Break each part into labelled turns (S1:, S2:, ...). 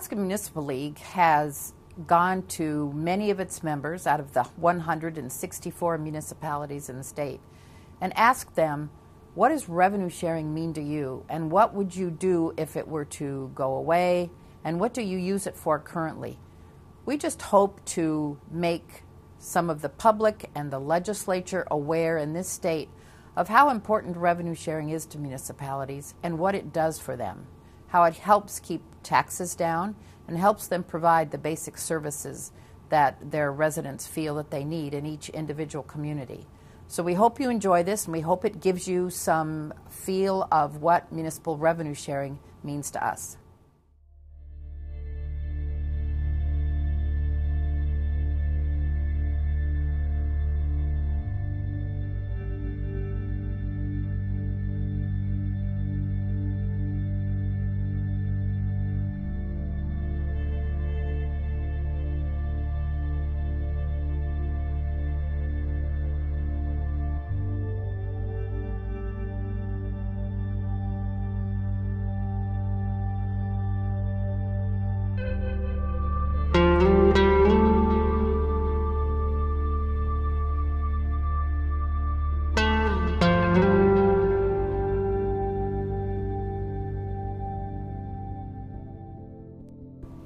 S1: Nebraska Municipal League has gone to many of its members out of the 164 municipalities in the state and asked them, what does revenue sharing mean to you, and what would you do if it were to go away, and what do you use it for currently? We just hope to make some of the public and the legislature aware in this state of how important revenue sharing is to municipalities and what it does for them, how it helps keep taxes down and helps them provide the basic services that their residents feel that they need in each individual community. So we hope you enjoy this, and we hope it gives you some feel of what municipal revenue sharing means to us.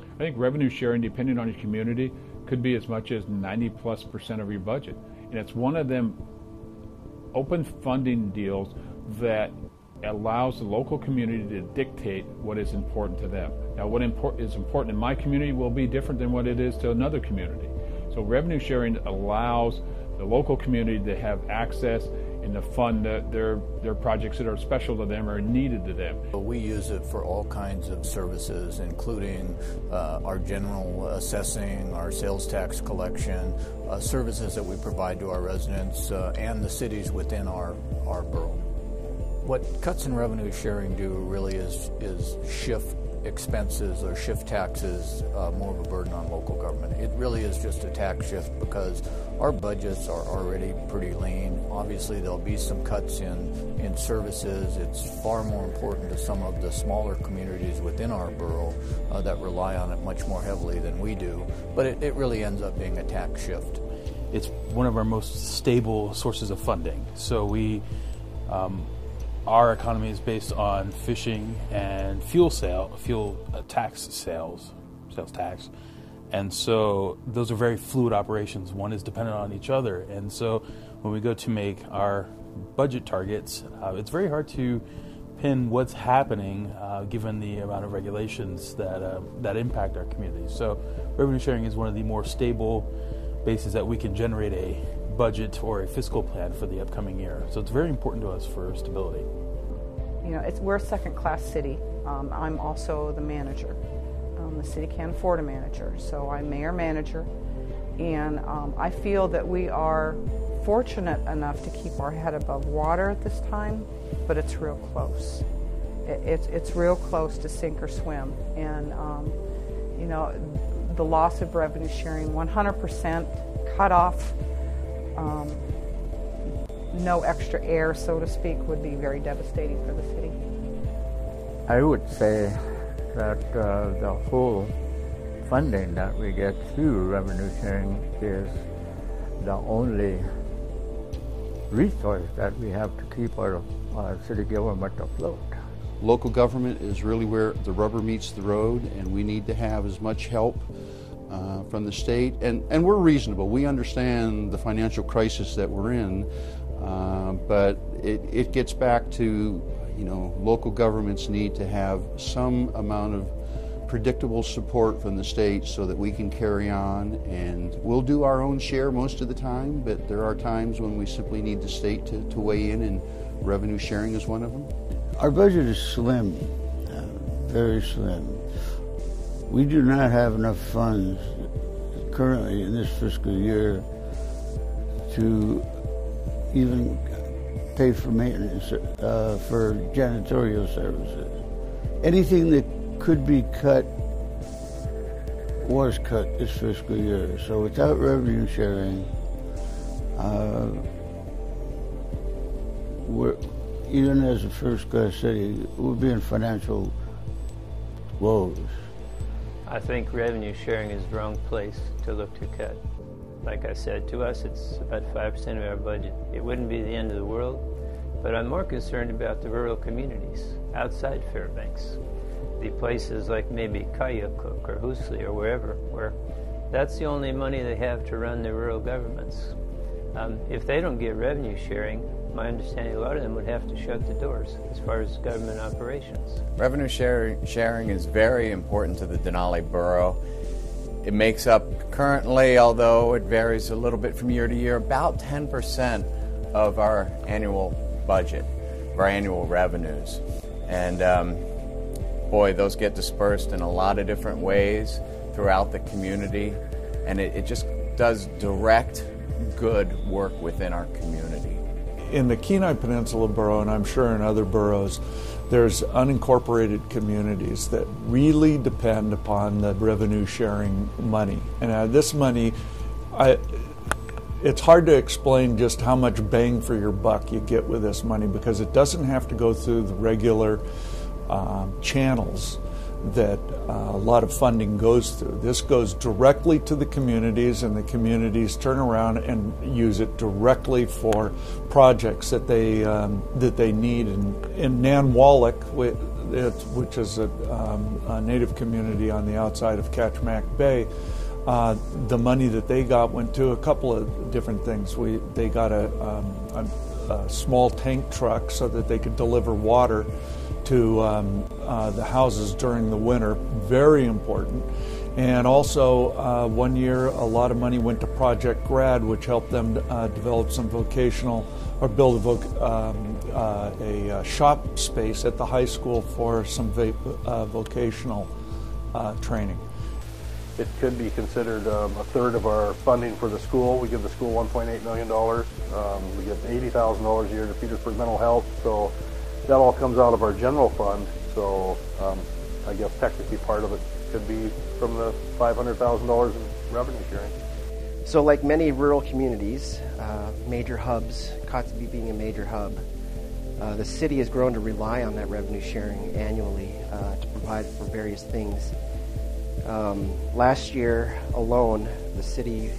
S2: I think revenue sharing, depending on your community, could be as much as 90+% of your budget. And it's one of them open funding deals that allows the local community to dictate what is important to them. Now, what is important in my community will be different than what it is to another community. So revenue sharing allows the local community to have access and to fund their projects that are special to them or needed to them.
S3: We use it for all kinds of services, including our general assessing, our sales tax collection, services that we provide to our residents and the cities within our borough. What cuts in revenue sharing do really is shift expenses or shift taxes more of a burden on local government. It really is just a tax shift because our budgets are already pretty lean. Obviously there'll be some cuts in services. It's far more important to some of the smaller communities within our borough that rely on it much more heavily than we do, but it really ends up being a tax shift.
S4: It's one of our most stable sources of funding. So our economy is based on fishing and sales tax. And so those are very fluid operations. One is dependent on each other. And so when we go to make our budget targets, it's very hard to pin what's happening given the amount of regulations that impact our community. So revenue sharing is one of the more stable bases that we can generate a budget or a fiscal plan for the upcoming year. So it's very important to us for stability.
S5: You know, we're a second-class city. I'm also the manager. The city can't afford a manager, so I'm mayor-manager, and I feel that we are fortunate enough to keep our head above water at this time, but it's real close. It's real close to sink or swim, and you know, the loss of revenue sharing, 100% cut off, no extra air, so to speak, would be very devastating for the city.
S6: I would say that the whole funding that we get through revenue sharing is the only resource that we have to keep our city government afloat.
S7: Local government is really where the rubber meets the road, and we need to have as much help from the state. And we're reasonable. We understand the financial crisis that we're in, but it gets back to, you know, local governments need to have some amount of predictable support from the state so that we can carry on, and we'll do our own share most of the time, but there are times when we simply need the state to weigh in, and revenue sharing is one of them.
S6: Our budget is slim, very slim. We do not have enough funds currently in this fiscal year to even pay for maintenance, for janitorial services. Anything that could be cut was cut this fiscal year. So without revenue sharing, we're, even as a first-class city, we'll be in financial woes.
S8: I think revenue sharing is the wrong place to look to cut. Like I said, to us it's about 5% of our budget. It wouldn't be the end of the world, but I'm more concerned about the rural communities outside Fairbanks. The places like maybe Kayukuk or Hoosley or wherever, where that's the only money they have to run their rural governments. If they don't get revenue sharing, my understanding, a lot of them would have to shut the doors as far as government operations.
S9: Revenue sharing is very important to the Denali Borough. It makes up currently, although it varies a little bit from year to year, about 10% of our annual budget, of our annual revenues. And boy, those get dispersed in a lot of different ways throughout the community, and it just does direct good work within our community.
S10: In the Kenai Peninsula Borough, and I'm sure in other boroughs, there's unincorporated communities that really depend upon the revenue sharing money. And this money, it's hard to explain just how much bang for your buck you get with this money, because it doesn't have to go through the regular channels that a lot of funding goes through. This goes directly to the communities, and the communities turn around and use it directly for projects that they need. In Nanwalek, which is a native community on the outside of Kachemak Bay, the money that they got went to a couple of different things. They got a small tank truck so that they could deliver water to the houses during the winter, very important. And also, one year, a lot of money went to Project Grad, which helped them develop some vocational, or build a shop space at the high school for some vocational training.
S11: It could be considered a third of our funding for the school. We give the school $1.8 million. We give $80,000 a year to Petersburg Mental Health. So that all comes out of our general fund. So I guess technically part of it could be from the $500,000 in revenue sharing.
S12: So like many rural communities, major hubs, Kotzebue being a major hub, the city has grown to rely on that revenue sharing annually to provide for various things. Last year alone, the city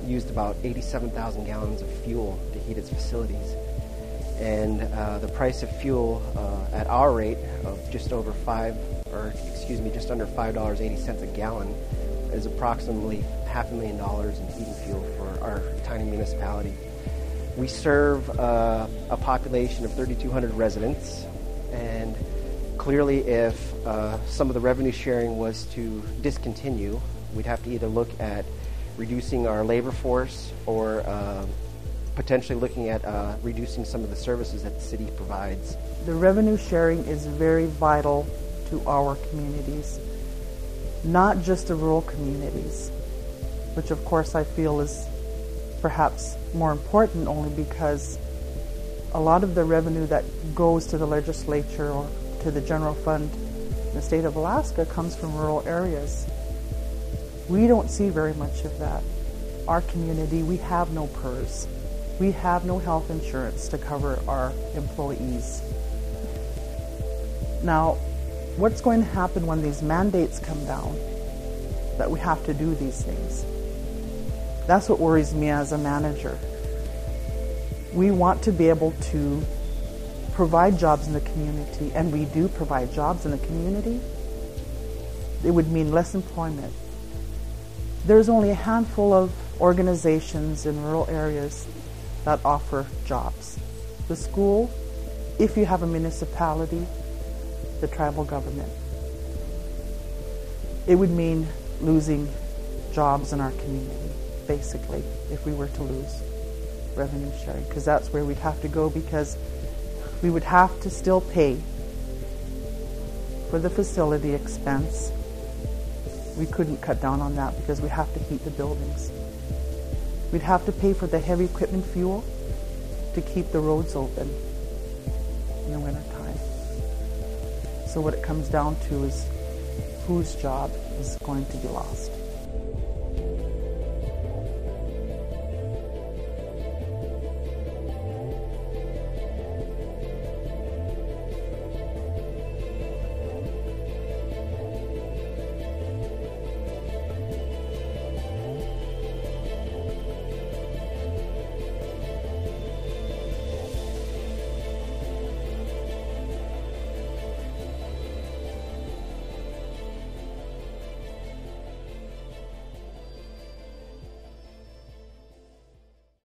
S12: used about 87,000 gallons of fuel to heat its facilities. And the price of fuel at our rate of just under $5.80 a gallon is approximately $500,000 in heating fuel for our tiny municipality. We serve a population of 3,200 residents, and clearly if some of the revenue sharing was to discontinue, we'd have to either look at reducing our labor force or potentially looking at reducing some of the services that the city provides.
S5: The revenue sharing is very vital to our communities, not just the rural communities, which of course I feel is perhaps more important only because a lot of the revenue that goes to the legislature or to the general fund in the state of Alaska comes from rural areas. We don't see very much of that. Our community, we have no PERS. We have no health insurance to cover our employees. Now, what's going to happen when these mandates come down that we have to do these things? That's what worries me as a manager. We want to be able to provide jobs in the community, and we do provide jobs in the community. It would mean less employment. There's only a handful of organizations in rural areas that offer jobs. The school, if you have a municipality, the tribal government. It would mean losing jobs in our community, basically, if we were to lose revenue sharing, because that's where we'd have to go, because we would have to still pay for the facility expense. We couldn't cut down on that because we have to heat the buildings. We'd have to pay for the heavy equipment fuel to keep the roads open in the wintertime. So what it comes down to is whose job is going to be lost.